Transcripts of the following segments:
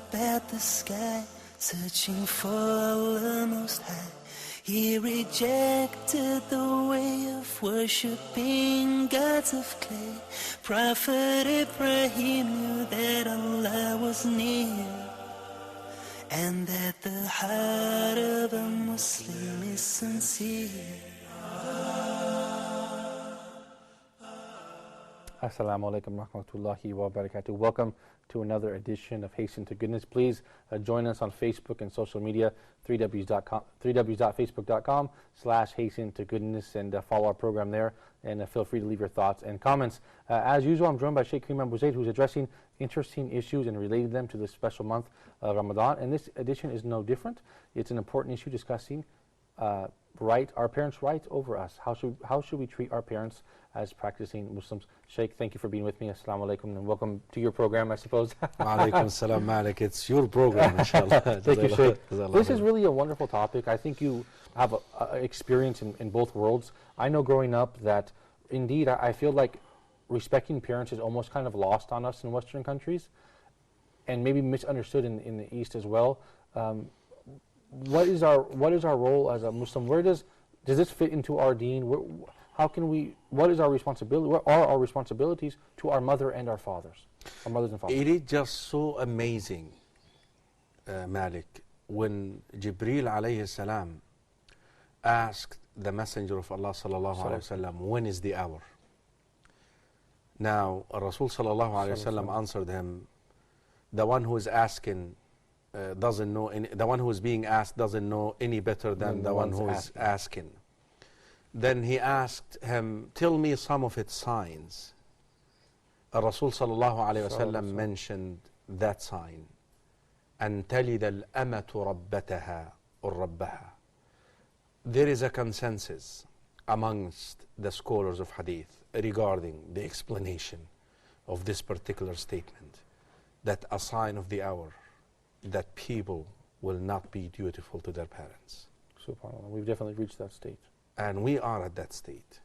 up at the sky, searching for Allah Most High. He rejected the way of worshipping gods of clay. Prophet Ibrahim knew that Allah was near, and that the heart of a Muslim is sincere. Assalamu alaikum rahmatullahi wa barakatuh. Welcome to another edition of Hasten to Goodness. Please join us on Facebook and social media, 3w.facebook.com/Hasten to Goodness, and follow our program there, and feel free to leave your thoughts and comments. As usual, I'm joined by Sheikh Kareem Abu Zaid, who's addressing interesting issues and relating them to this special month of Ramadan, and this edition is no different. It's an important issue discussing our parents' rights over us. How should we treat our parents as practicing Muslims? Sheikh, thank you for being with me. Assalamu alaikum, and welcome to your program, I suppose. Wa alaikum salam, Malik. It's your program, inshallah. Thank you, Sheikh. This is really a wonderful topic. I think you have experience in both worlds. I know growing up that, indeed, I feel like respecting parents is almost kind of lost on us in Western countries, and maybe misunderstood in the East as well. What is our role as a Muslim? Where does this fit into our deen? What is our responsibility? What are our responsibilities to our mother and our fathers, our mothers and fathers? It is just so amazing, Malik, when Jibreel alayhi salam asked the Messenger of Allah sallallahu alayhi wasallam, when is the hour? Now, Rasul sallallahu alayhi wasallam answered him, the one who is asking doesn't know the one who is being asked doesn't know any better than the one who is asking. Then he asked him, tell me some of its signs. Rasul sallallahu alayhi wasallam mentioned that sign, أن تلد الأمة ربتها or ربها. There is a consensus amongst the scholars of hadith regarding the explanation of this particular statement, that a sign of the hour that people will not be dutiful to their parents. SubhanAllah, we've definitely reached that state. And we are at that state.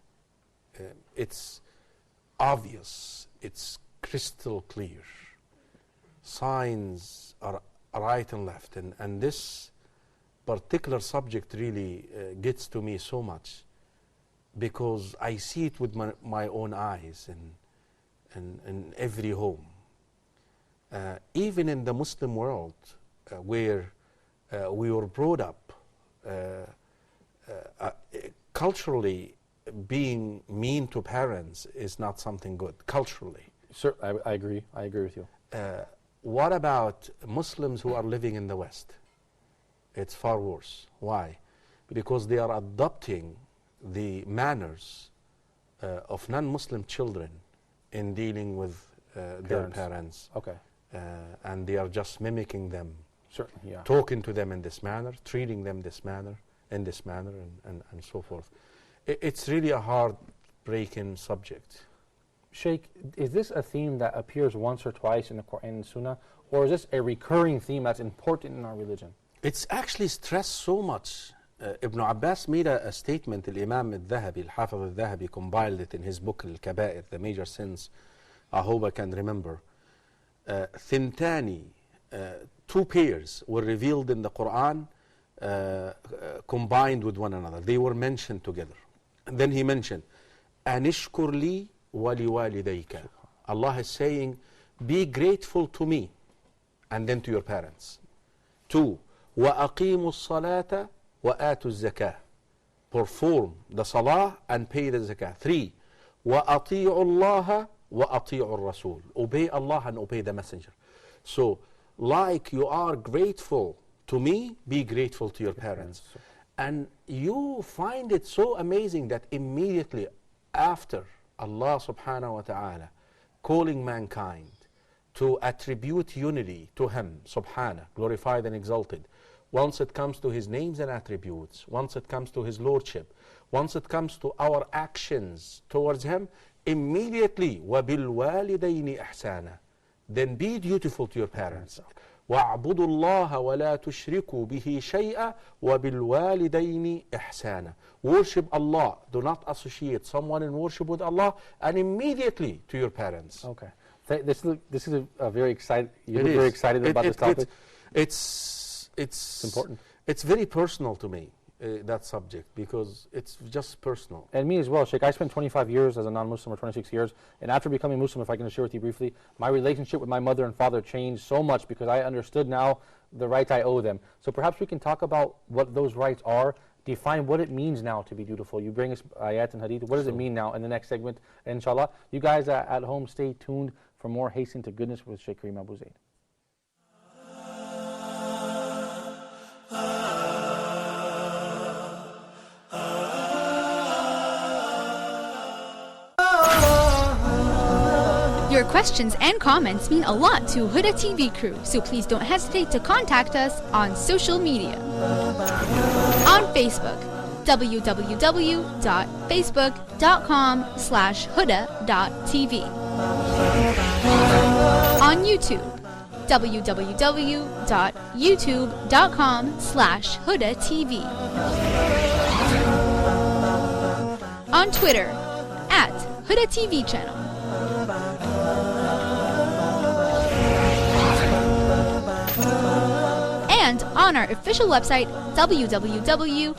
It's obvious, it's crystal clear. Signs are right and left, and this particular subject really gets to me so much, because I see it with my own eyes in every home. Even in the Muslim world, where we were brought up, culturally, being mean to parents is not something good, culturally. Sir, I agree. I agree with you. What about Muslims who are living in the West? It's far worse. Why? Because they are adopting the manners of non-Muslim children in dealing with their parents. Okay. And they are just mimicking them. Certainly, yeah. Talking to them in this manner, treating them in this manner, and so forth. It's really a heartbreaking subject. Sheikh, is this a theme that appears once or twice in the Quran and Sunnah, or is this a recurring theme that's important in our religion? It's actually stressed so much. Ibn Abbas made a statement, Al-Imam al-Dhahabi, Al-Hafiz al-Dhahabi compiled it in his book Al-Kaba'ir, The Major Sins. I hope I can remember. Thintani, two pairs were revealed in the Quran, combined with one another. They were mentioned together. And then he mentioned, Anishkur li wa liwalidayka. Allah is saying, be grateful to me, and then to your parents. 2, wa aqimu as-salata wa atu az-zakah. Perform the salah and pay the zakah. 3, wa ati'u Allah wa ati'u ar-rasul. Obey Allah and obey the messenger. So, like you are grateful to me, be grateful to your parents. And you find it so amazing that immediately after Allah subhanahu wa ta'ala calling mankind to attribute unity to Him, subhanahu, glorified and exalted, once it comes to His names and attributes, once it comes to His lordship, once it comes to our actions towards Him, immediately وَبِالْوَالِدَيْنِ إِحْسَانًا, then be dutiful to your parents. وَاعْبُدُوا اللَّهَ وَلَا تُشْرِكُوا بِهِ شَيْئًا وَبِالْوَالِدَيْنِ إِحْسَانًا. Worship Allah, do not associate someone in worship with Allah, and immediately to your parents. Okay. This is a very excited. You're very excited about this topic. It's important. It's very personal to me, that subject, because it's just personal. And me as well, Sheikh. I spent 25 years as a non-Muslim, or 26 years, and after becoming Muslim, if I can share with you briefly, my relationship with my mother and father changed so much because I understood now the rights I owe them. So perhaps we can talk about what those rights are, define what it means now to be dutiful. You bring us ayat and hadith. What does it mean now in the next segment? And inshallah, you guys at home, stay tuned for more Hasten to Goodness with Sheikh Kareem Abu Zaid. Your questions and comments mean a lot to Huda TV crew, so please don't hesitate to contact us on social media. On Facebook, www.facebook.com/huda.tv. On YouTube, www.youtube.com/hudatv. On Twitter, @Huda TV channel. And on our official website, www.huda.tv.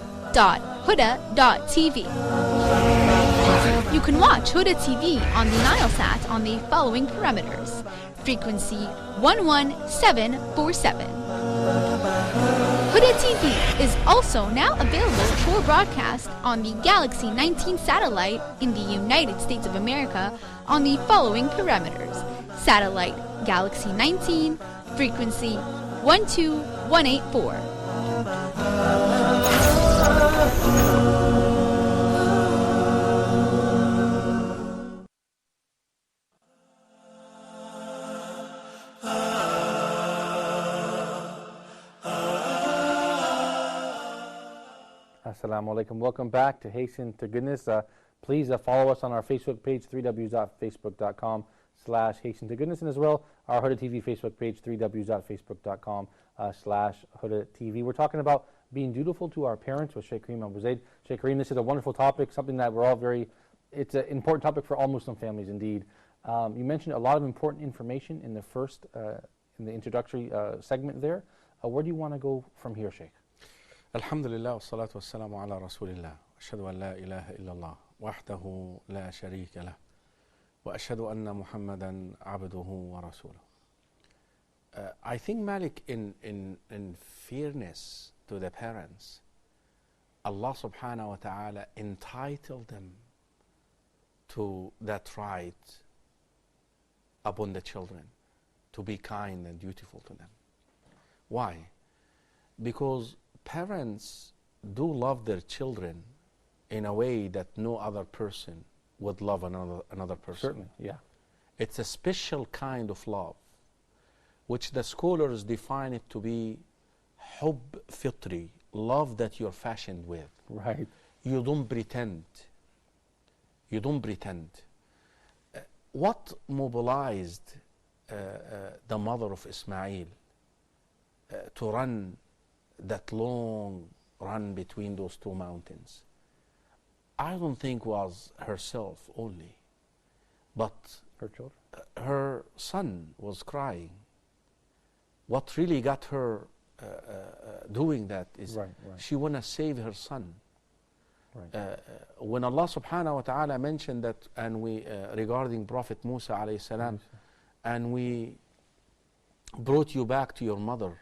You can watch Huda TV on the Nilesat on the following parameters. Frequency 11747. Huda TV is also now available for broadcast on the Galaxy 19 satellite in the United States of America on the following parameters. Satellite Galaxy 19, frequency 12184. Assalamu alaikum. Welcome back to Hasten to Goodness. Please follow us on our Facebook page, www.facebook.com/Hasten to Goodness, and as well our Huda TV Facebook page, www.facebook.com/Huda TV. We're talking about being dutiful to our parents with Sheikh Kareem Abu Zaid. Sheikh Kareem, this is a wonderful topic, something that we're all it's an important topic for all Muslim families indeed. You mentioned a lot of important information in the first, in the introductory segment there. Where do you want to go from here, Sheikh? Alhamdulillah, wassalatu wassalamu ala rasulillah. Ashhadu an la ilaha illallah, wahdahu la sharika lah. Wa ashhadu anna Muhammadan abduhu wa rasuluh. I think, Malik, in fairness to the parents, Allah subhanahu wa ta'ala entitled them to that right upon the children, to be kind and dutiful to them. Why? Because parents do love their children in a way that no other person would love another person. Certainly, yeah. It's a special kind of love, which the scholars define it to be hub fitri, love that you're fashioned with. Right. You don't pretend. You don't pretend. What mobilized the mother of Ismail to run that long run between those two mountains? I don't think was herself only, but her children. Her son was crying. What really got her doing that is she want to save her son. Right. When Allah subhanahu wa ta'ala mentioned that, and we regarding Prophet Musa alayhi salam, and we brought you back to your mother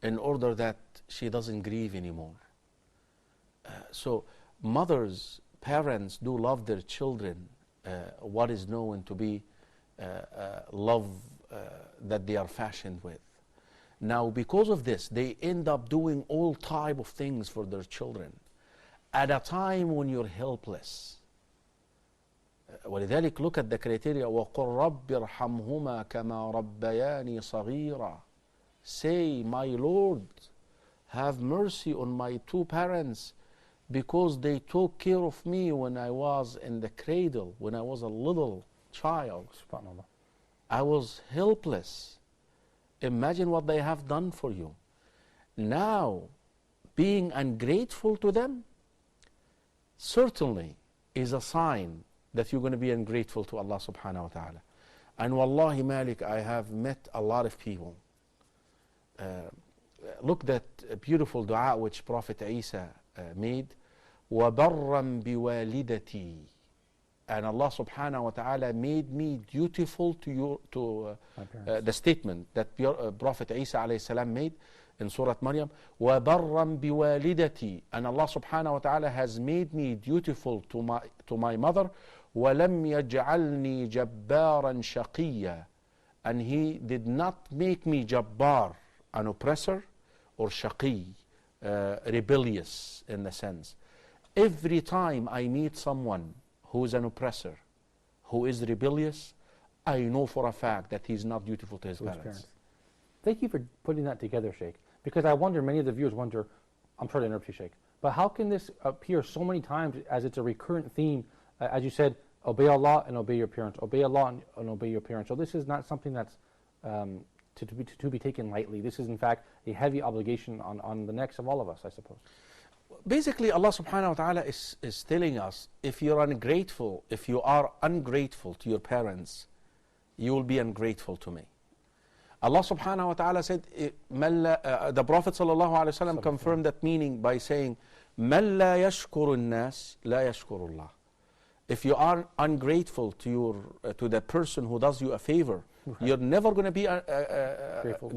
in order that she doesn't grieve anymore. So mothers, parents do love their children, what is known to be love that they are fashioned with. Now, because of this, they end up doing all type of things for their children at a time when you're helpless. ولذلك look at the criteria. وَقُلْ رَبِّ ارْحَمْهُمَا كَمَا رَبَّيَانِي صَغِيرًا. Say, my Lord, have mercy on my two parents because they took care of me when I was in the cradle, when I was a little child. SubhanAllah. I was helpless. Imagine what they have done for you. Now, being ungrateful to them certainly is a sign that you're going to be ungrateful to Allah subhanahu wa ta'ala. And wallahi Malik, I have met a lot of people. Look at that beautiful dua which Prophet Isa made. وَبَرًّا بِوَالِدَتِي. And Allah subhanahu wa ta'ala made me dutiful to the statement that Prophet Isa alayhi salam made in Surah Maryam. وَبَرًّا بِوَالِدَتِي. And Allah subhanahu wa ta'ala has made me dutiful to my mother. وَلَمْ يَجْعَلْنِي جَبَّارًا شَقِيًّا. And He did not make me jabbar, an oppressor, or shaqi, rebellious in the sense. Every time I meet someone who is an oppressor, who is rebellious, I know for a fact that he's not dutiful to his parents. Thank you for putting that together, Sheikh. Because I wonder, many of the viewers wonder, I'm sorry to interrupt you, Sheikh, but how can this appear so many times as it's a recurrent theme? As you said, obey Allah and obey your parents. Obey Allah and obey your parents. So this is not something that's to be taken lightly. This is, in fact, a heavy obligation on the necks of all of us, I suppose. Basically, Allah subhanahu wa ta'ala is telling us, if you are ungrateful to your parents, you will be ungrateful to me. Allah subhanahu wa ta'ala said, the Prophet sallallahu alaihi wasallam confirmed that meaning by saying, مَنْ لَا يَشْكُرُ النَّاسِ لَا يَشْكُرُ اللَّهِ. If you are ungrateful to the person who does you a favor, you're never going to be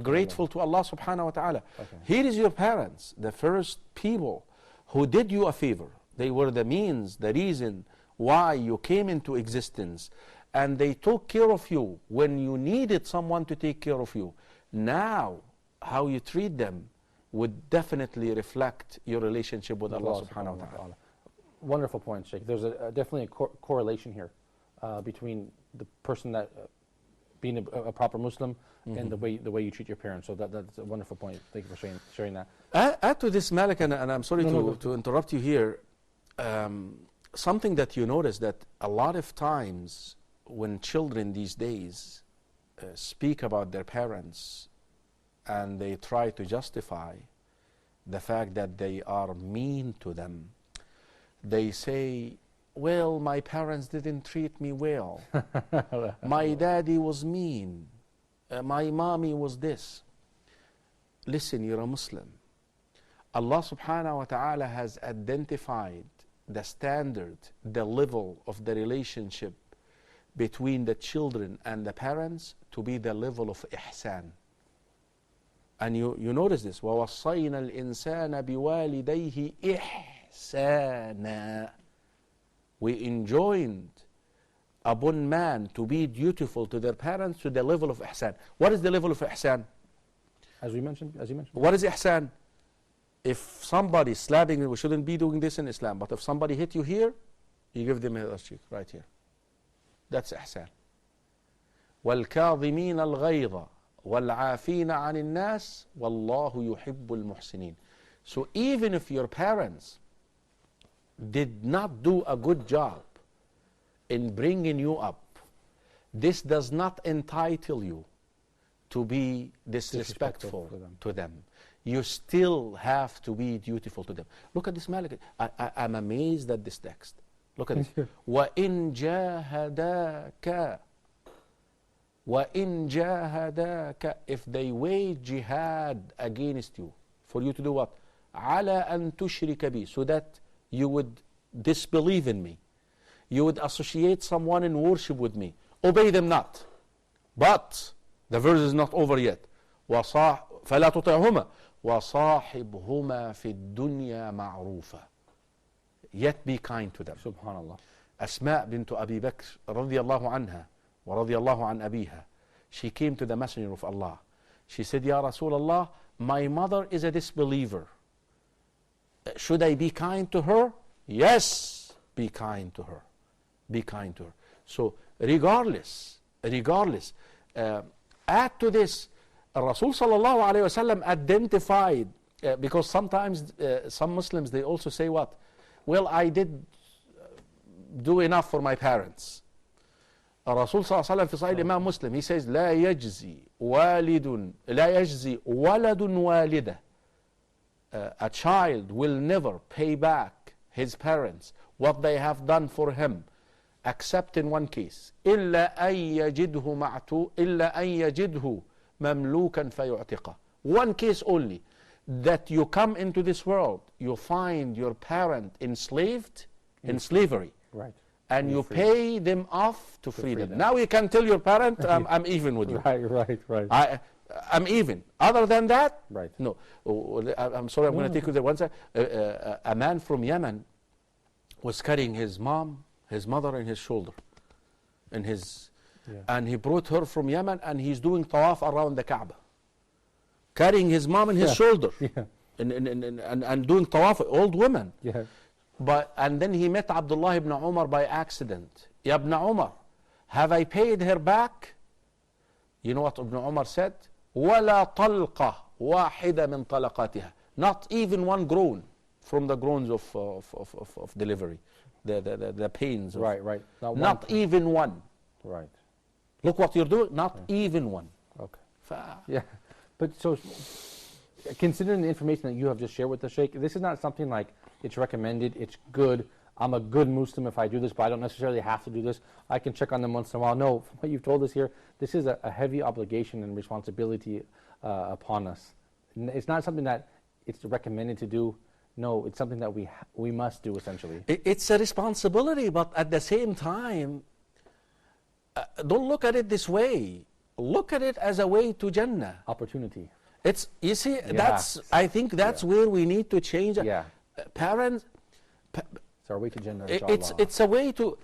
grateful to Allah subhanahu wa ta'ala. Okay. Here is your parents, the first people who did you a favor. They were the means, the reason why you came into existence. And they took care of you when you needed someone to take care of you. Now, how you treat them would definitely reflect your relationship with Allah subhanahu wa ta'ala. Wonderful point, Sheikh. There's definitely a correlation here between the person that being a proper Muslim and the way you treat your parents. So that's a wonderful point. Thank you for sharing that. Add to this, Malik, and I'm sorry to interrupt you here. Something that you notice that a lot of times when children these days speak about their parents and they try to justify the fact that they are mean to them, they say, well, my parents didn't treat me well. My daddy was mean. My mommy was this. Listen, you're a Muslim. Allah subhanahu wa ta'ala has identified the standard, the level of the relationship between the children and the parents to be the level of ihsan. And you notice this. وَوَصَّيْنَا الْإِنسَانَ بِوَالِدَيْهِ إِحْسَانًا. We enjoined upon man to be dutiful to their parents to the level of ihsan. What is the level of ihsan? As you mentioned. What is ihsan? If somebody is slapping you, we shouldn't be doing this in Islam. But if somebody hit you here, you give them a cheek right here. That's ihsan. وَالْكَاظِمِينَ الْغَيْظَ وَالْعَافِينَ عَنِ النَّاسِ وَاللَّهُ يُحِبُّ الْمُحْسِنِينَ. So even if your parents did not do a good job in bringing you up, this does not entitle you to be disrespectful to them. You still have to be dutiful to them. Look at this, Malik. I'm amazed at this text. Look at this. وَإِن جَاهَدَاكَ. If they wage jihad against you, for you to do what? عَلَى أَن تُشْرِكَ بِي. So that you would disbelieve in me. You would associate someone in worship with me. Obey them not. But the verse is not over yet. فَلَا تُطِعْهُمَا وَصَاحِبْهُمَا فِي الدُّنْيَا مَعْرُوفًا. Yet be kind to them. Subhanallah. Asma bint Abi Bakr radiyallahu anha wa radiyallahu an abiha. She came to the Messenger of Allah. She said, Ya Rasulullah, my mother is a disbeliever. Should I be kind to her? Yes, be kind to her. Be kind to her. So regardless, add to this, Rasul sallallahu alayhi wa sallam identified, because sometimes some Muslims, they also say what? Well, I did do enough for my parents. Rasul sallallahu alayhi wa sallam fi Sahih Imam Muslim, he says, لا يجزي ولد والده. A child will never pay back his parents what they have done for him except in one case. إلا أن يجده مملوكا فيعتقه. One case only, that you come into this world, you find your parent enslaved in slavery, right, and you pay them off to free them. Now you can tell your parent, I'm even with you. Right. I'm even. Other than that, right. No. I'm sorry, I'm going to take you there. Once a man from Yemen was carrying his mother in his shoulder, and he brought her from Yemen, and he's doing tawaf around the Kaaba, carrying his mom in his shoulder, and doing tawaf, old women. Yeah. And then he met Abdullah ibn Umar by accident. Ya ibn Umar, have I paid her back? You know what Ibn Umar said? وَلَا طَلْقَةٌ وَاحِدَةٌ مِنْ طَلَقَاتِهَا. Not even one groan from the groans of delivery, the pains. Right. Not even one. Right. Look what you're doing. Not even one. Okay. Yeah. But so, considering the information that you have just shared with the Sheikh, this is not something like it's recommended, it's good, I'm a good Muslim if I do this, but I don't necessarily have to do this. I can check on them once in a while. No, from what you've told us here, this is a heavy obligation and responsibility upon us. It's not something that it's recommended to do. No, it's something that we must do, essentially. It's a responsibility, but at the same time, don't look at it this way. Look at it as a way to Jannah. Opportunity. You see, I think that's where we need to change. Yeah. Parents. It's our way to Jannah. It's a way to.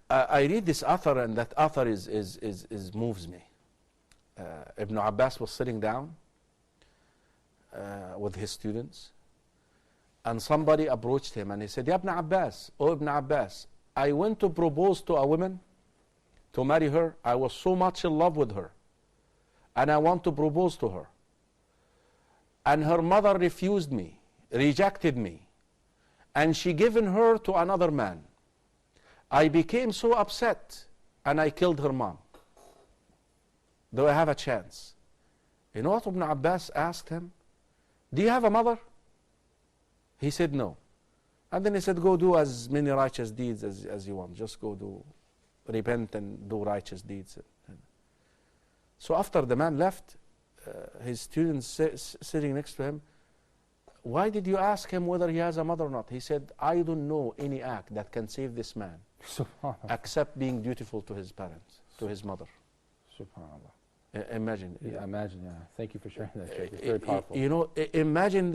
I read this author, and that author moves me. Ibn Abbas was sitting down with his students, and somebody approached him and he said, "Ya Ibn Abbas, oh Ibn Abbas, I went to propose to a woman to marry her. I was so much in love with her, and I want to propose to her. And her mother refused me, rejected me, and she given her to another man. I became so upset, and I killed her mom. Do I have a chance?" You know what Ibn Abbas asked him? "Do you have a mother?" He said no. And then he said, "Go do as many righteous deeds as you want. Just go do, repent and do righteous deeds." So after the man left, his students sitting next to him, "Why did you ask him whether he has a mother or not?" He said, "I don't know any act that can save this man except being dutiful to his parents, to his mother." SubhanAllah. Imagine. Yeah, imagine. Yeah. Thank you for sharing that, Sheikh. It's very powerful. You know, imagine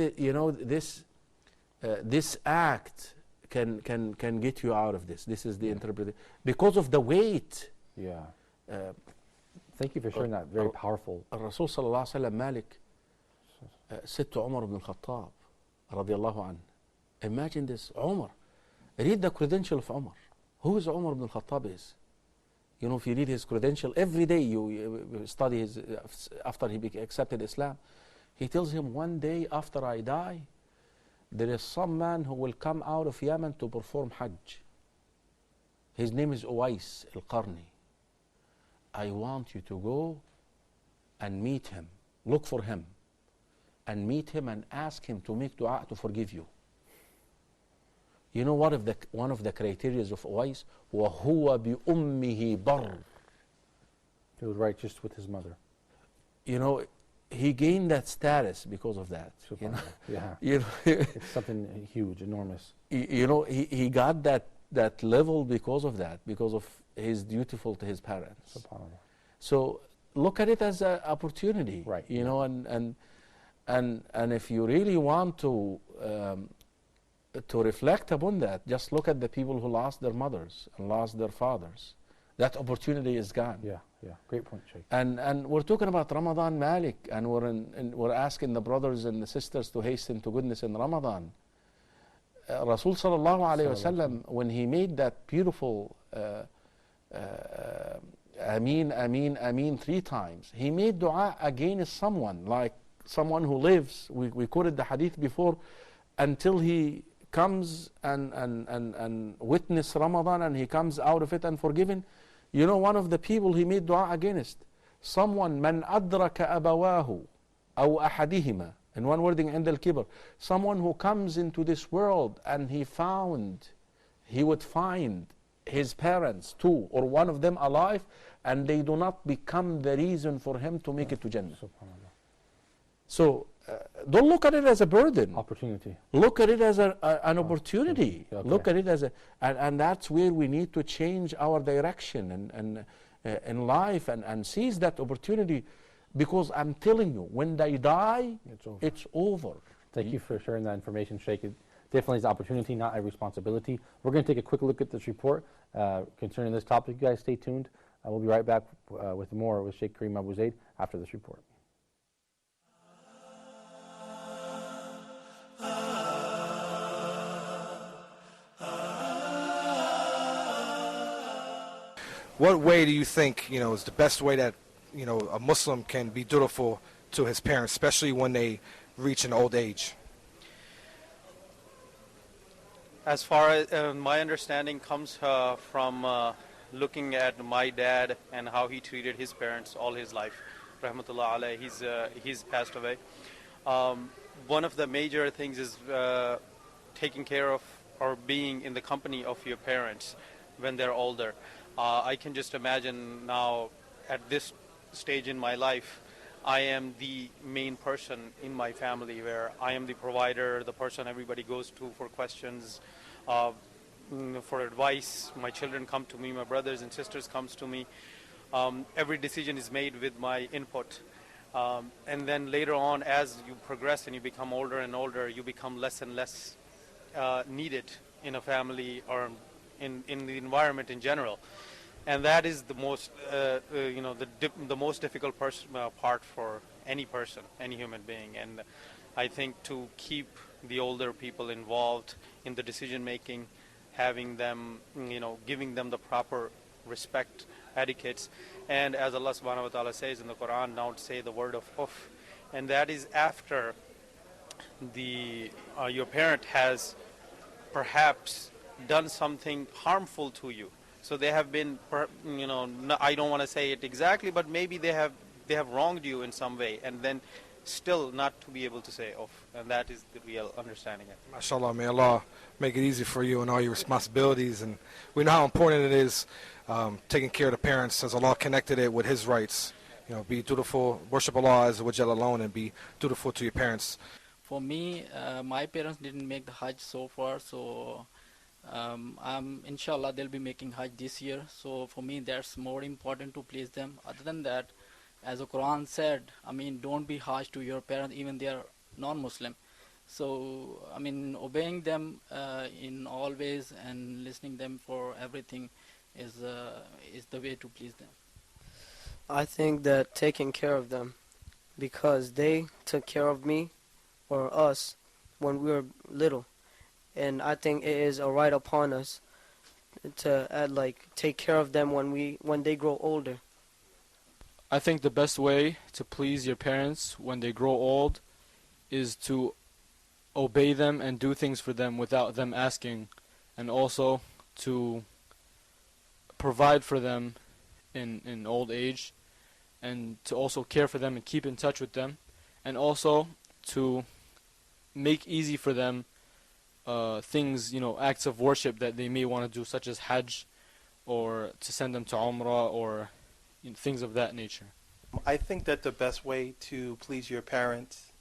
this act can get you out of this. This is the interpretation because of the weight. Yeah. Thank you for sharing that. Very powerful. Rasul sallallahu alaihi wasallam, Malik said to Umar ibn al-Khattab radiyallahu anhu, imagine this, Umar. Read the credential of Umar. Who is Umar ibn al-Khattab is? You know, if you read his credential, every day you study his, after he accepted Islam, he tells him, one day after I die, there is some man who will come out of Yemen to perform Hajj. His name is Uwais al-Qarni. I want you to go and meet him, look for him, and meet him and ask him to make dua to forgive you. You know what one of the criteria of Uwais? وَهُوَ بِأُمِّهِ بَرٌّ. He was righteous with his mother. You know, he gained that status because of that. You know? Yeah. You know, it's something huge, enormous. You know, he got that level because of that, because of his dutiful to his parents. SubhanAllah. So look at it as an opportunity. Right. You know, and if you really want to reflect upon that, just look at the people who lost their mothers and lost their fathers. That opportunity is gone. Yeah. Great point, Sheikh. And we're talking about Ramadan, Malik, and we're asking the brothers and the sisters to hasten to goodness in Ramadan. Rasul sallallahu alayhi wasallam, when he made that beautiful Ameen, Ameen, Ameen 3 times, he made dua against someone, like someone who lives, we quoted the hadith before, until he comes and witness Ramadan and he comes out of it and forgiven. You know, one of the people he made dua against, someone, man adraka abawahu aw ahadihima, in one wording, عند الكبر, someone who comes into this world and he would find his parents, two or one of them alive, and they do not become the reason for him to make it to Jannah. So don't look at it as a burden. Opportunity. Look at it as an opportunity. Okay. Look at it as and that's where we need to change our direction and in life and seize that opportunity, because I'm telling you, when they die, it's over. Thank you for sharing that information, Sheikh. It definitely is an opportunity, not a responsibility. We're going to take a quick look at this report concerning this topic. You guys stay tuned. We'll be right back with more with Sheikh Kareem Abu Zaid after this report. What way do you think, is the best way that, a Muslim can be dutiful to his parents, especially when they reach an old age? As far as my understanding comes from looking at my dad and how he treated his parents all his life. Rahmatullah alayh, he's passed away. One of the major things is taking care of or being in the company of your parents when they're older. I can just imagine now at this stage in my life, I am the main person in my family, where I am the provider, the person everybody goes to for questions, for advice. My children come to me, my brothers and sisters comes to me. Every decision is made with my input. And then later on, as you progress and you become older and older, you become less and less needed in a family or in the environment in general. And that is the most, the most difficult part for any person, any human being. And I think to keep the older people involved in the decision making, having them, giving them the proper respect, etiquettes, and as Allah subhanahu wa ta'ala says in the Quran, don't say the word of uff, and that is after your parent has perhaps done something harmful to you. So they have been, I don't want to say it exactly, but maybe they have wronged you in some way, and then still not to be able to say off, and that is the real understanding. MashaAllah, may Allah make it easy for you and all your responsibilities, and we know how important it is taking care of the parents, as Allah connected it with His rights. Be dutiful, worship Allah Azza wa Jalla alone, and be dutiful to your parents. For me, my parents didn't make the Hajj so far, so inshallah they'll be making Hajj this year. So for me, that's more important to please them. Other than that, as the Quran said, don't be harsh to your parents, even they are non-Muslim. So obeying them in all ways and listening them for everything is the way to please them. I think that taking care of them, because they took care of me or us when we were little, and I think it is a right upon us to take care of them when they grow older. I think the best way to please your parents when they grow old is to obey them and do things for them without them asking, and also to provide for them in old age, and to also care for them and keep in touch with them, and also to make easy for them things, acts of worship that they may want to do, such as Hajj, or to send them to Umrah, or things of that nature. I think that the best way to please your parents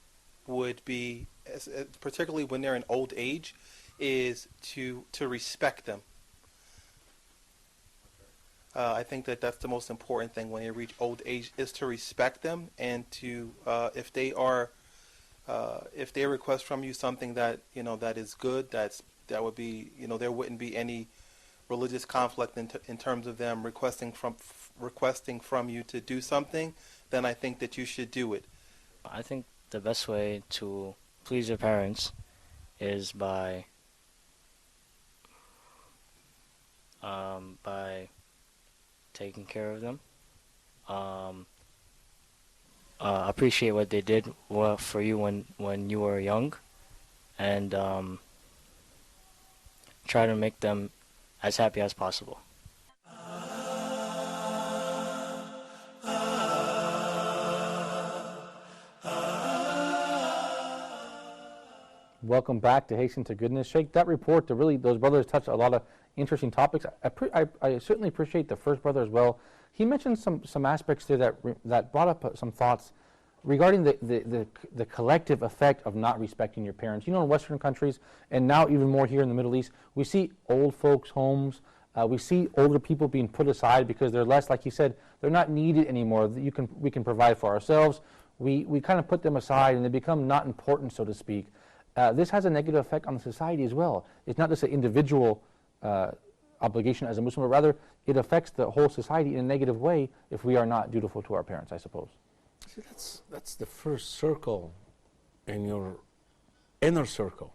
would be, particularly when they're in old age, is to respect them. I think that that's the most important thing when they reach old age, is to respect them, and to if they request from you something that that is good, that would be there wouldn't be any religious conflict in terms of them requesting from you to do something, then I think that you should do it. I think the best way to please your parents is by taking care of them. Appreciate what they did for you when you were young, and try to make them as happy as possible. Welcome back to Hasten to Goodness. Sheikh, that report, those brothers touched a lot of interesting topics. I certainly appreciate the first brother as well. He mentioned some aspects there that brought up some thoughts regarding the collective effect of not respecting your parents. You know, in Western countries, and now even more here in the Middle East, we see old folks' homes. We see older people being put aside because they're less, like you said, they're not needed anymore. We can provide for ourselves. We kind of put them aside, and they become not important, so to speak. This has a negative effect on the society as well. It's not just an individual obligation as a Muslim, but rather it affects the whole society in a negative way if we are not dutiful to our parents, I suppose. See, that's the first circle in your inner circle.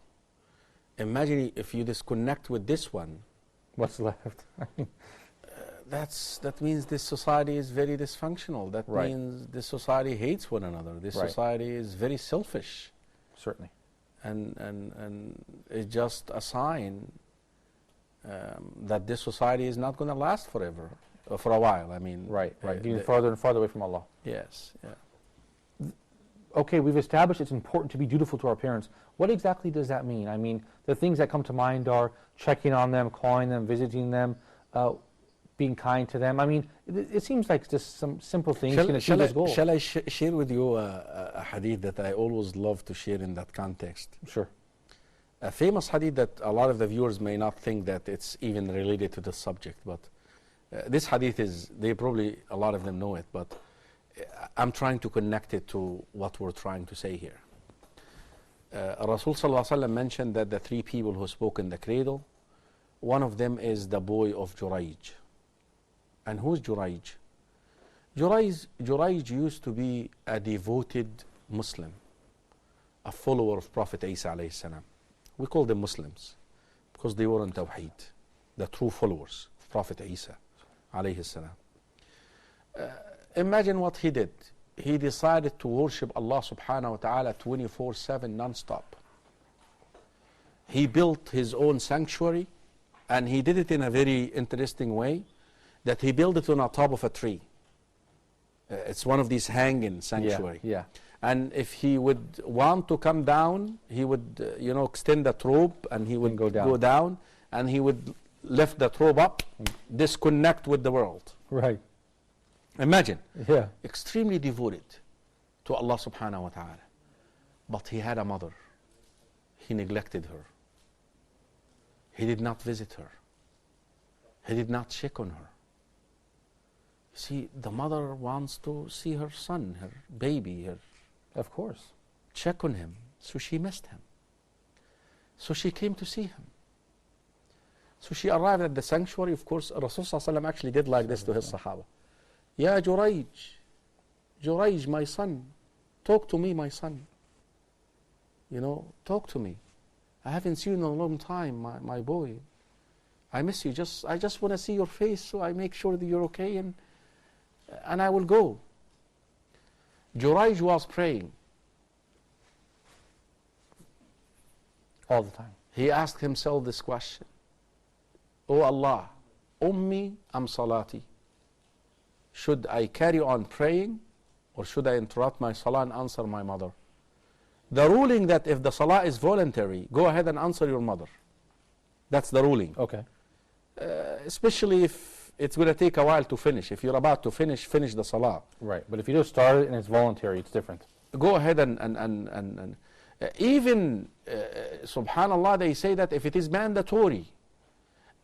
Imagine if you disconnect with this one. What's left? That means this society is very dysfunctional. That Right. means this society hates one another. This Right. society is very selfish. Certainly. And it's just a sign that this society is not going to last forever, for a while. I mean, Right. Getting farther and farther away from Allah. Yes. Yeah. Okay, we've established it's important to be dutiful to our parents. What exactly does that mean? I mean, the things that come to mind are checking on them, calling them, visiting them, being kind to them. I mean, it seems like just some simple things can achieve this goal. Shall I share with you a hadith that I always love to share in that context? Sure. A famous hadith that a lot of the viewers may not think that it's even related to the subject, but this hadith is, a lot of them know it, but I'm trying to connect it to what we're trying to say here. Rasul Sallallahu Alaihi Wasallam mentioned that the three people who spoke in the cradle, one of them is the boy of Jurayj. And who's Jurayj? Jurayj used to be a devoted Muslim, a follower of Prophet Isa alayhi salam. We call them Muslims because they were on Tawheed, the true followers of Prophet Isa alayhi salam. Imagine what he did. He decided to worship Allah subhanahu wa ta'ala 24/7 non-stop. He built his own sanctuary, and he did it in a very interesting way, that he built it on the top of a tree. It's one of these hanging sanctuary. Yeah. And if he would want to come down, he would extend that rope, and he would go down, and he would lift that rope up, disconnect with the world. Right. Imagine. Yeah. Extremely devoted to Allah subhanahu wa ta'ala. But he had a mother. He neglected her. He did not visit her. He did not check on her. You see, the mother wants to see her son, her baby, of course, check on him. So she missed him. So she came to see him. So she arrived at the sanctuary. Of course, Rasulullah actually did like this to his Sahaba. Ya Jurayj, Jurayj, my son, talk to me, my son. Talk to me. I haven't seen you in a long time, my boy. I miss you. I just want to see your face, so I make sure that you're okay, and I will go. Jurayj was praying all the time. He asked himself this question: Oh Allah, Ummi am salati? Should I carry on praying, or should I interrupt my salah and answer my mother? The ruling that if the salah is voluntary, go ahead and answer your mother. That's the ruling. Okay. Especially if it's going to take a while to finish. If you're about to finish the salah. Right. But if you just start it and it's voluntary, it's different. Go ahead and even, subhanallah, they say that if it is mandatory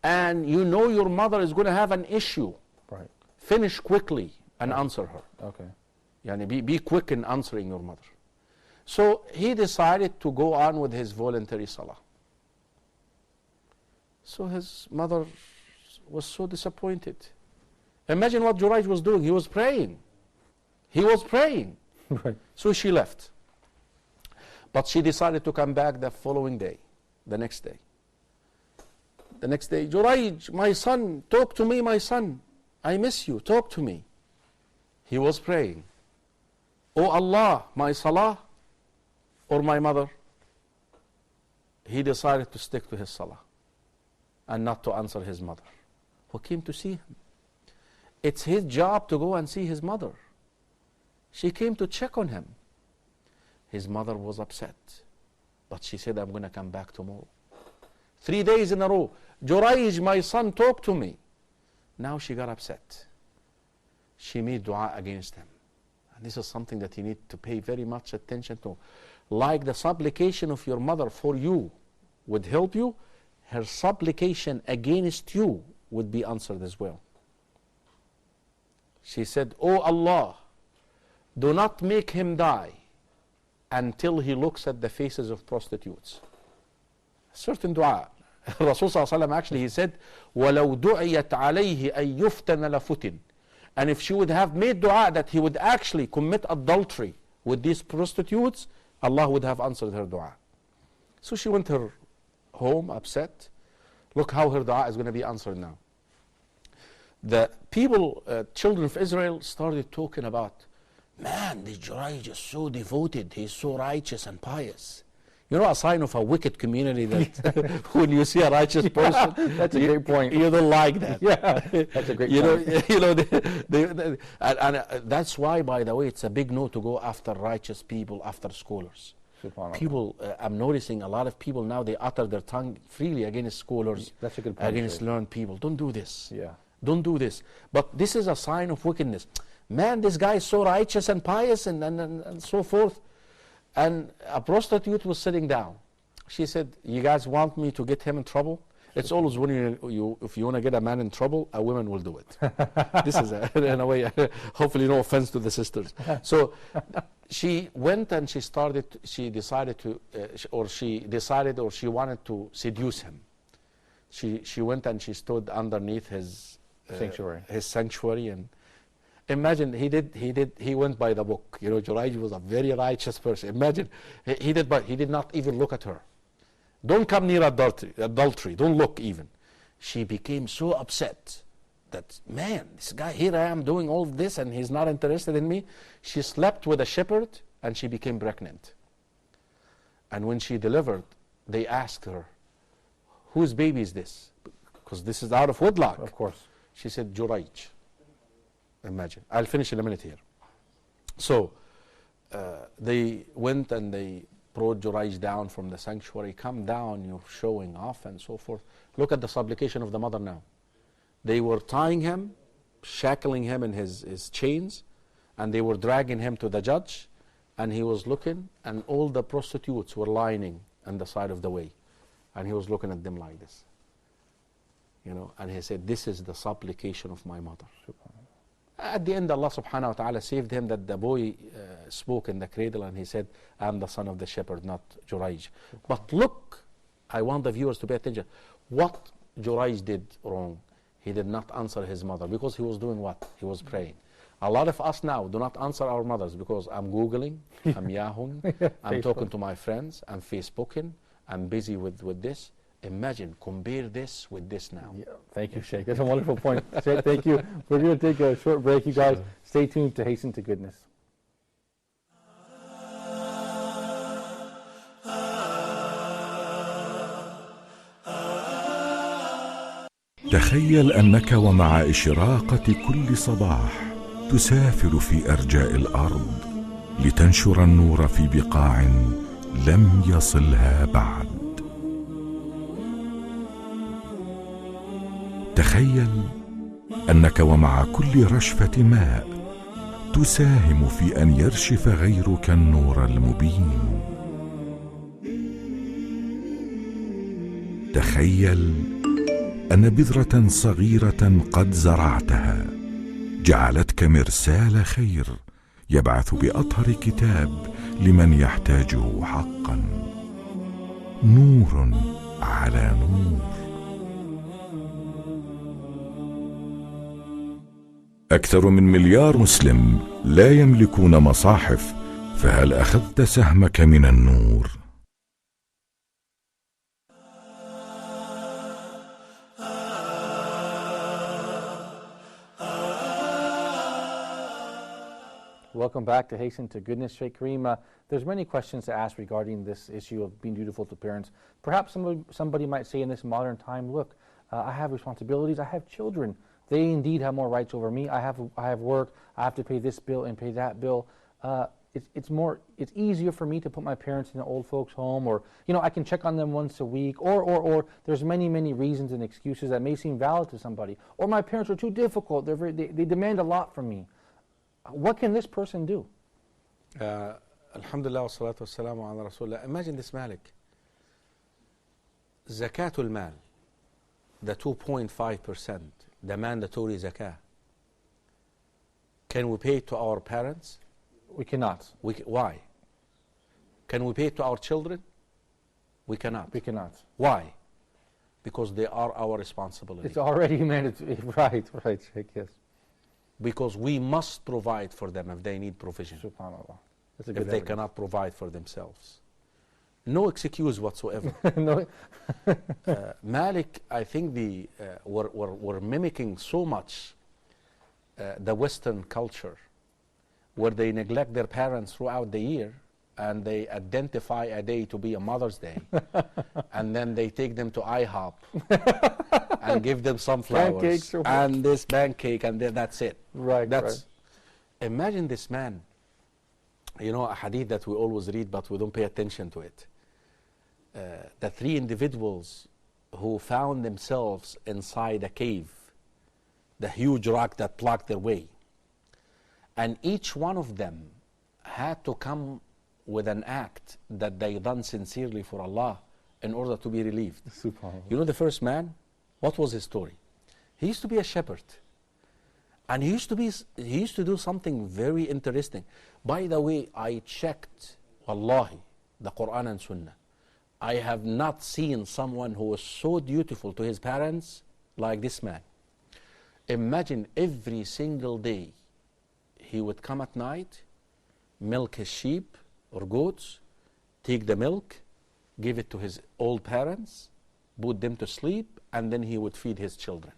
and your mother is going to have an issue, right, finish quickly and answer her. Okay. Yani be quick in answering your mother. So he decided to go on with his voluntary salah. So his mother was so disappointed. Imagine what Jurayj was doing. He was praying. Right. So she left. But she decided to come back the following day, the next day. The next day, Jurayj, my son, talk to me, my son. I miss you, talk to me. He was praying. Oh Allah, my salah or my mother? He decided to stick to his salah and not to answer his mother, who came to see him. It's his job to go and see his mother. She came to check on him. His mother was upset, but she said, I'm going to come back tomorrow. 3 days in a row. Jurayj, my son, talk to me. Now she got upset. She made dua against him. And this is something that you need to pay very much attention to. Like the supplication of your mother for you would help you, her supplication against you would be answered as well. She said, "Oh Allah, do not make him die until he looks at the faces of prostitutes." Certain dua. Rasul sallallahu alaihi wasallam actually, he said, وَلَوْ دُعِيَتْ عَلَيْهِ أَن يُفْتَنَ لَفُتِنَ. And if she would have made dua that he would actually commit adultery with these prostitutes, Allah would have answered her dua. So she went her home upset. Look how her dua is going to be answered now. The people, children of Israel, started talking about, man, this Jurayj is so devoted, he's so righteous and pious. You know, a sign of a wicked community that when you see a righteous person, that's a great point. You don't like that. Yeah, that's a great point. And that's why, by the way, it's a big no to go after righteous people, after scholars. People, I'm noticing a lot of people now, they utter their tongue freely against scholars, that's a good point, against learned people. Don't do this. Yeah. Don't do this. But this is a sign of wickedness. Man, this guy is so righteous and pious and so forth. And a prostitute was sitting down. She said, "You guys want me to get him in trouble?" It's always when if you want to get a man in trouble, a woman will do it. This is, in a way, hopefully no offense to the sisters. So she went and she decided or she wanted to seduce him. She went and she stood underneath his sanctuary, and imagine he went by the book. You know, Jurayj was a very righteous person. Imagine he did not even look at her. Don't come near adultery. Don't look even. She became so upset that, man, this guy, here I am doing all this and he's not interested in me. She slept with a shepherd and she became pregnant. And when she delivered, they asked her, "Whose baby is this?" Because this is out of wedlock. Of course. She said, "Jurayj." Imagine. I'll finish in a minute here. So they went and they brought Jurayj down from the sanctuary. "Come down, you're showing off," and so forth. Look at the supplication of the mother now. They were tying him, shackling him in his chains, and they were dragging him to the judge, and he was looking, and all the prostitutes were lining on the side of the way, and he was looking at them like this. You know, and he said, "This is the supplication of my mother." At the end, Allah subhanahu wa ta'ala saved him, that the boy spoke in the cradle and he said, "I'm the son of the shepherd, not Jurayj." But look, I want the viewers to pay attention. What Jurayj did wrong, he did not answer his mother because he was doing what? He was praying. A lot of us now do not answer our mothers because I'm Googling, I'm Yahooing, I'm talking to my friends, I'm Facebooking, I'm busy with this. Imagine, compare this with this now. Yeah, thank you, Sheikh. That's a wonderful point. Sheikh, thank you. We're going to take a short break, you guys. Stay tuned to Hasten to Goodness. تخيل أنك ومع إشراقة كل صباح تسافر في أرجاء الأرض لتنشر النور في بقاع لم يصلها بعد. تخيل أنك ومع كل رشفة ماء تساهم في أن يرشف غيرك النور المبين. تخيل أن بذرة صغيرة قد زرعتها جعلتك مرسال خير يبعث بأطهر كتاب لمن يحتاجه حقا. نور على نور. أكثر من 1 مليار مسلم لا يملكون مصاحف، فهل أخذت سهمك من النور؟ Welcome back to Hasten to Goodness. Sheikh Kareem, there's many questions to ask regarding this issue of being dutiful to parents. Perhaps somebody might say in this modern time, look, I have responsibilities, I have children. They indeed have more rights over me. I have work, I have to pay this bill and pay that bill. it's easier for me to put my parents in an old folks home, or I can check on them once a week, or there's many reasons and excuses that may seem valid to somebody, or my parents are too difficult, they demand a lot from me. What can this person do? Alhamdulillah wa salatu wa salamu ala Rasulullah. Imagine this, Malik. Zakatul mal, the 2.5%, the mandatory zakah. Can we pay it to our parents? We cannot. Why? Can we pay it to our children? We cannot. We cannot. Why? Because they are our responsibility. It's already mandatory. Right, Sheikh, yes. Because we must provide for them if they need provision. SubhanAllah. That's a if good they evidence. cannot provide for themselves. No excuse whatsoever. No. Malik, I think we're mimicking so much the Western culture, where they neglect their parents throughout the year, and they identify a day to be a Mother's Day, and then they take them to IHOP and give them some flowers Pancakes and this pancake, and that's it. Right. Imagine this man. A hadith that we always read, but we don't pay attention to it. The 3 individuals who found themselves inside a cave, the huge rock that blocked their way. And each one of them had to come with an act that they done sincerely for Allah in order to be relieved. SubhanAllah. The first man, what was his story? He used to be a shepherd. And he used to do something very interesting. By the way, I checked, wallahi, the Quran and Sunnah. I have not seen someone who was so dutiful to his parents like this man. Imagine every single day he would come at night, milk his sheep or goats, take the milk, give it to his old parents, put them to sleep, and then he would feed his children.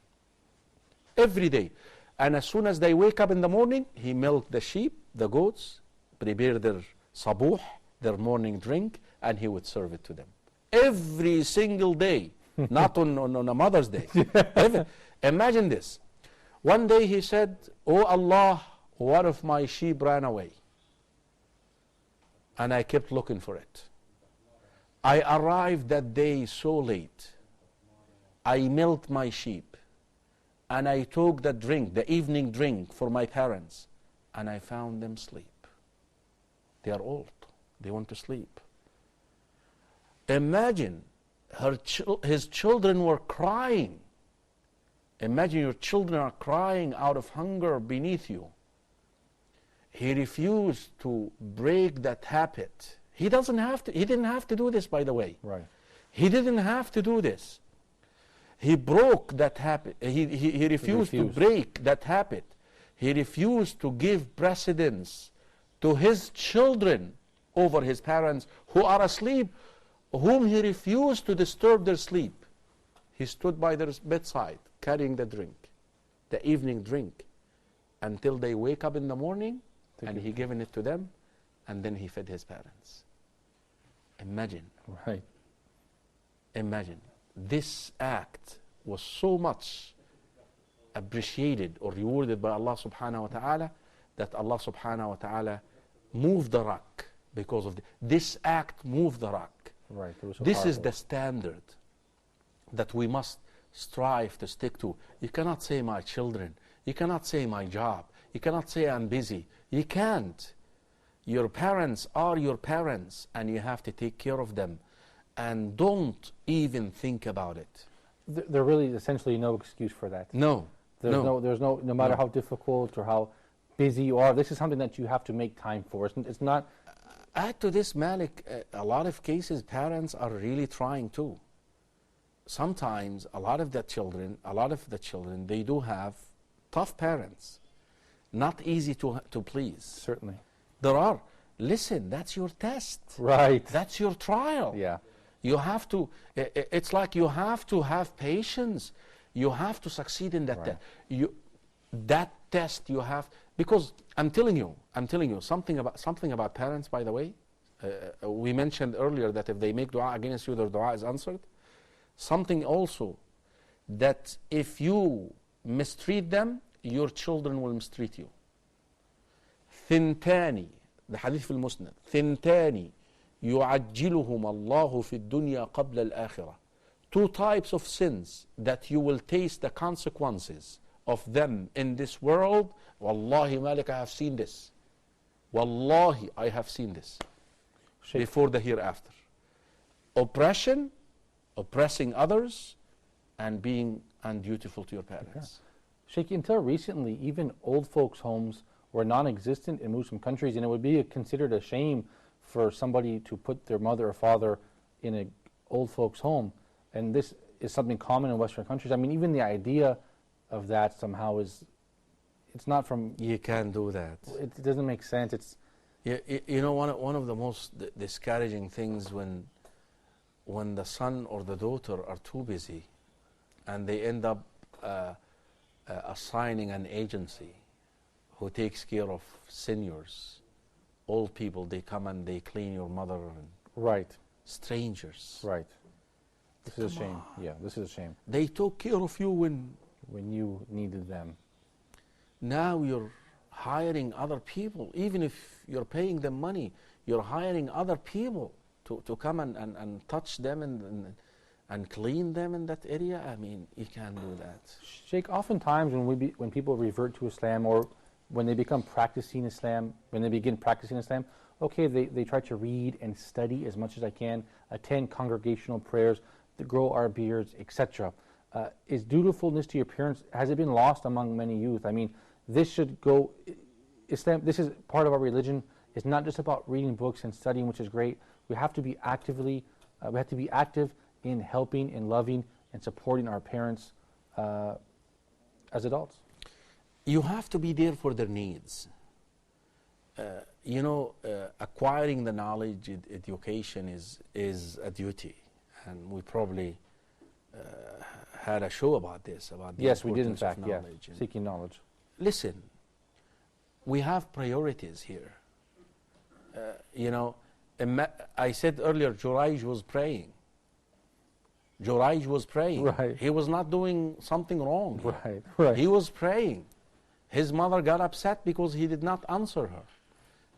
Every day. And as soon as they wake up in the morning, he milked the sheep, the goats, prepare their sabuh, their morning drink, and he would serve it to them. Every single day, not on a Mother's Day. Imagine this. One day he said, "Oh Allah, one of my sheep ran away." And I kept looking for it. I arrived that day so late. I milked my sheep. And I took the drink, the evening drink for my parents. And I found them asleep. They are old. They want to sleep. Imagine his children were crying. Imagine your children are crying out of hunger beneath you. He refused to break that habit. He didn't have to do this, by the way. Right. He didn't have to do this. He broke that habit. He refused to break that habit. He refused to give precedence to his children over his parents who are asleep, whom he refused to disturb their sleep. He stood by their bedside, carrying the drink, the evening drink, until they wake up in the morning, and he given it to them, and then he fed his parents. Imagine. Right. Imagine. This act was so much appreciated or rewarded by Allah subhanahu wa ta'ala that Allah subhanahu wa ta'ala moved the rock because of this act moved the rock. Right. This is the standard that we must strive to stick to. You cannot say my children. You cannot say my job. You cannot say I'm busy. You can't. Your parents are your parents and you have to take care of them. And don't even think about it. There really essentially no excuse for that. No. There's no matter how difficult or how busy you are, this is something that you have to make time for. It's not. Add to this, Malik, a lot of cases parents are really trying too. Sometimes a lot of the children, they do have tough parents. Not easy to please. Certainly. There are. Listen, that's your test. Right. That's your trial. Yeah. You have to, it's like you have to have patience. You have to succeed in that right. That test you have, because I'm telling you something about parents, by the way. We mentioned earlier that if they make dua against you, their dua is answered. Something also, that if you mistreat them, your children will mistreat you. Thintani, the hadith في المسند ثنتان يعجلهما الله في الدنيا قبل الآخرة. Two types of sins that you will taste the consequences of them in this world. Wallahi Malik, I have seen this. Wallahi, I have seen this before the hereafter. Oppression, oppressing others, and being undutiful to your parents. Sheikh, until recently, even old folks' homes were non-existent in Muslim countries, and it would be considered a shame for somebody to put their mother or father in an old folks' home. And this is something common in Western countries. I mean, even the idea of that somehow is, it's not from... You can't do that. It doesn't make sense. It's... You know, one of the most discouraging things when the son or the daughter are too busy and they end up assigning an agency who takes care of seniors, old people, they come and they clean your mother, and right, strangers. Right. This is a shame. Yeah, this is a shame. They took care of you when you needed them. Now you're hiring other people. Even if you're paying them money, you're hiring other people to come and touch them and clean them in that area. I mean, you can't do that. Sheikh, oftentimes when people revert to Islam, or when they begin practicing Islam, okay, they try to read and study as much as I can, attend congregational prayers, to grow our beards, etc. Is dutifulness to your parents, has it been lost among many youth? I mean, this should go, Islam, this is part of our religion. It's not just about reading books and studying, which is great. We have to be active in helping and loving and supporting our parents as adults. You have to be there for their needs. Acquiring the knowledge, education is a duty, and we probably had a show about this. Yes, we did in fact. Yeah, seeking knowledge. Listen, we have priorities here. I said earlier, Jurayj was praying. Right. He was not doing something wrong. Right. He was praying. His mother got upset because he did not answer her.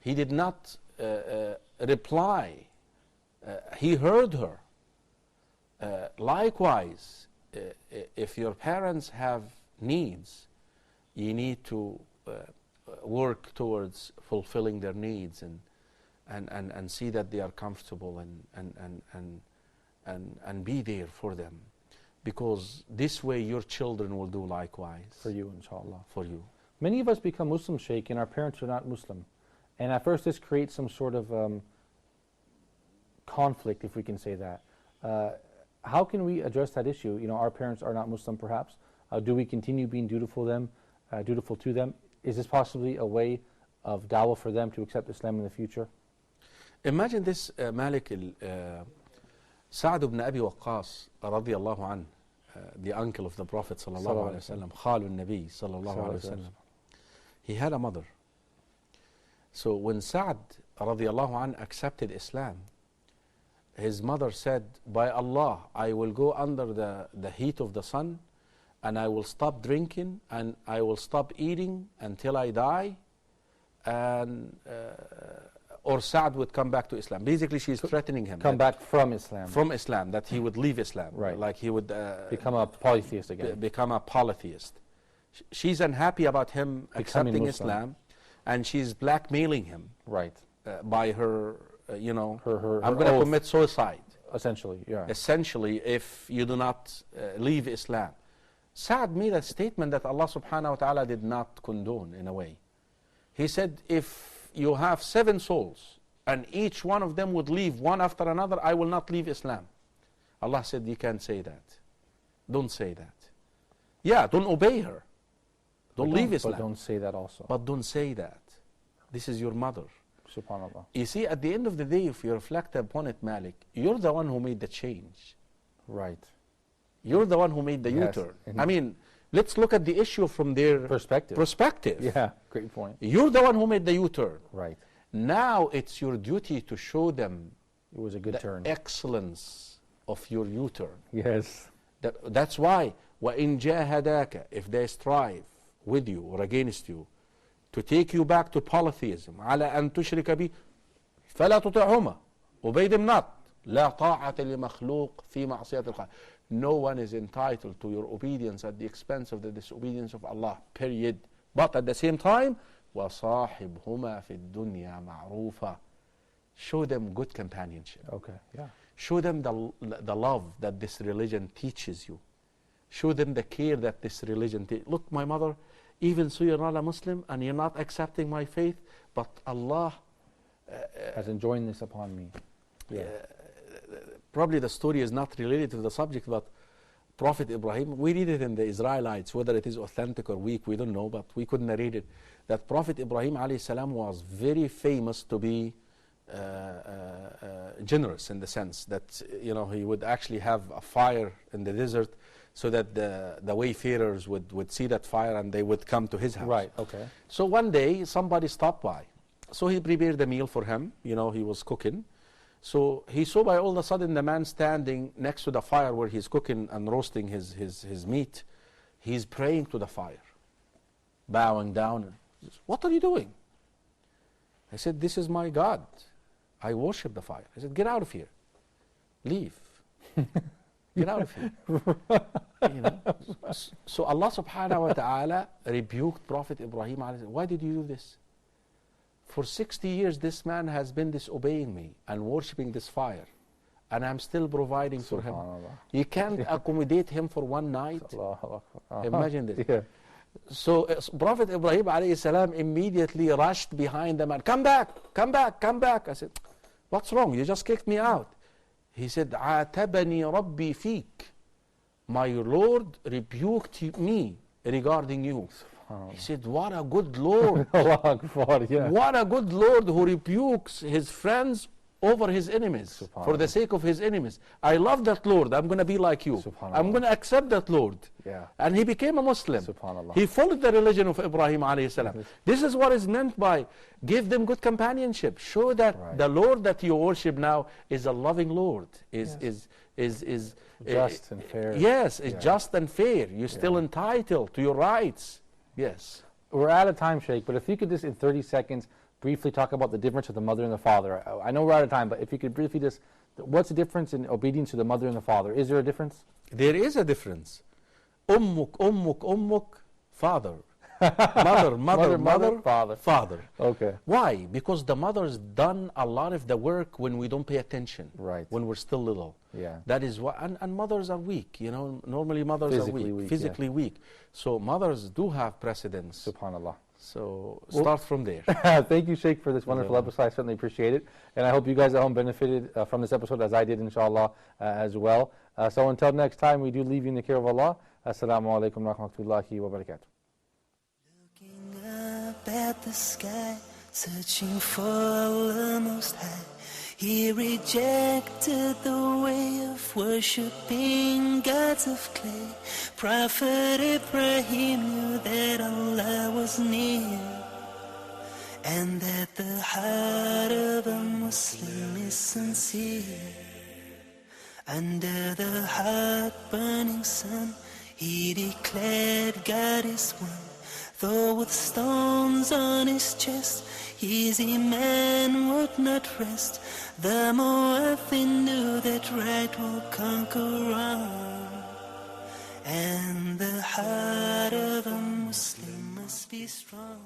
He did not reply. He heard her. Likewise, if your parents have needs, you need to work towards fulfilling their needs and see that they are comfortable and be there for them, because this way your children will do likewise. For you, inshallah. For you. Many of us become Muslim, Sheikh, and our parents are not Muslim. And at first this creates some sort of conflict, if we can say that. How can we address that issue? Our parents are not Muslim, perhaps. Do we continue being dutiful to them? Is this possibly a way of dawah for them to accept Islam in the future? Imagine this, Malik, Sa'd ibn Abi Waqqas, radiyallahu anhu, the uncle of the Prophet sallallahu alaihi wasallam, Khalu Nabi sallallahu alaihi wasallam. He had a mother. So when Sa'd radiyallahu anhu accepted Islam, his mother said, by Allah, I will go under the heat of the sun, and I will stop drinking, and I will stop eating until I die, and or Sa'd would come back to Islam. Basically, she's threatening him. Come back from Islam. From Islam, that he would leave Islam. Right. Like he would... become a polytheist again. Become a polytheist. She's unhappy about him accepting Islam, and she's blackmailing him. Right. By her, I'm going to commit suicide. Essentially, yeah. Essentially, if you do not leave Islam. Sa'd made a statement that Allah subhanahu wa ta'ala did not condone in a way. He said, if you have 7 souls, and each one of them would leave one after another, I will not leave Islam. Allah said, you can't say that. Don't say that. Yeah, don't obey her. Don't leave Islam. But don't say that also. But don't say that. This is your mother. SubhanAllah. You see, at the end of the day, if you reflect upon it, Malik, you're the one who made the change. Right. You're the one who made the U-turn. I mean, let's look at the issue from their perspective. Yeah, great point. You're the one who made the U-turn. Right. Now it's your duty to show them it was a good turn. Excellence of your U-turn. Yes. That's why, وَإِن جَاهَدَاكَ, if they strive with you or against you to take you back to polytheism. على أن تشرك بي فلا تطعهما. Obey them not. لا طاعة لمخلوق في معصية الخالق. No one is entitled to your obedience at the expense of the disobedience of Allah, period. But at the same time, وَصَاحِبْهُمَا فِي الدُّنْيَا مَعْرُوفًا. Show them good companionship. Okay, yeah. Show them the love that this religion teaches you. Show them the care that this religion teaches. Look, my mother, even so you're not a Muslim and you're not accepting my faith, but Allah has enjoined this upon me. Yeah. Probably the story is not related to the subject, but Prophet Ibrahim, we read it in the Israelites, whether it is authentic or weak, we don't know, but we could narrate it, that Prophet Ibrahim alayhi salam was very famous to be generous, in the sense that, you know, he would actually have a fire in the desert so that the wayfarers would see that fire and they would come to his house. Right, okay. So one day somebody stopped by. So he prepared the meal for him, you know, he was cooking. So he saw by all of a sudden the man standing next to the fire where he's cooking and roasting his meat. He's praying to the fire, bowing down. What are you doing? I said, this is my God. I worship the fire. I said, get out of here. Leave. Get out of here. You know? So Allah subhanahu wa ta'ala rebuked Prophet Ibrahim. Why did you do this? For 60 years this man has been disobeying me and worshipping this fire, and I'm still providing for him. You can't accommodate him for one night. Imagine this. Yeah. So Prophet Ibrahim alayhi salam immediately rushed behind the man. Come back, come back, come back. I said, what's wrong? You just kicked me out. He said, عاتبني ربي فيك. My Lord rebuked me regarding you. He said, what a good Lord. What a good Lord who rebukes his friends over his enemies, for the sake of his enemies. I love that Lord. I'm going to be like you. I'm going to accept that Lord. Yeah. And he became a Muslim. He followed the religion of Ibrahim alayhi salam. This is what is meant by give them good companionship. Show that the Lord that you worship now is a loving Lord, is just and fair. Yes, is just and fair. You're still entitled to your rights. Yes. We're out of time, Sheikh, but if you could just in 30 seconds briefly talk about the difference of the mother and the father. I know we're out of time, but if you could briefly just, what's the difference in obedience to the mother and the father? Is there a difference? There is a difference. Ummuk, father. Mother, father. Okay. Why? Because the mother's done a lot of the work when we don't pay attention. Right. When we're still little. Yeah. That is why, and mothers are weak, you know, normally mothers are weak, physically weak. So mothers do have precedence. Subhanallah. So start from there. Thank you, Sheikh, for this wonderful episode. I certainly appreciate it. And I hope you guys at home benefited from this episode as I did, inshallah, as well. So until next time, we do leave you in the care of Allah. Assalamu alaikum wa rahmatullahi wa barakatuh. Looking up at the sky, searching for Allah Most High. He rejected the way of worshipping gods of clay. Prophet Ibrahim knew that Allah was near, and that the heart of a Muslim is sincere. Under the heart-burning sun, he declared God is one. Though with stones on his chest, his iman would not rest. The Mu'adhin knew that right will conquer wrong, and the heart of a Muslim must be strong.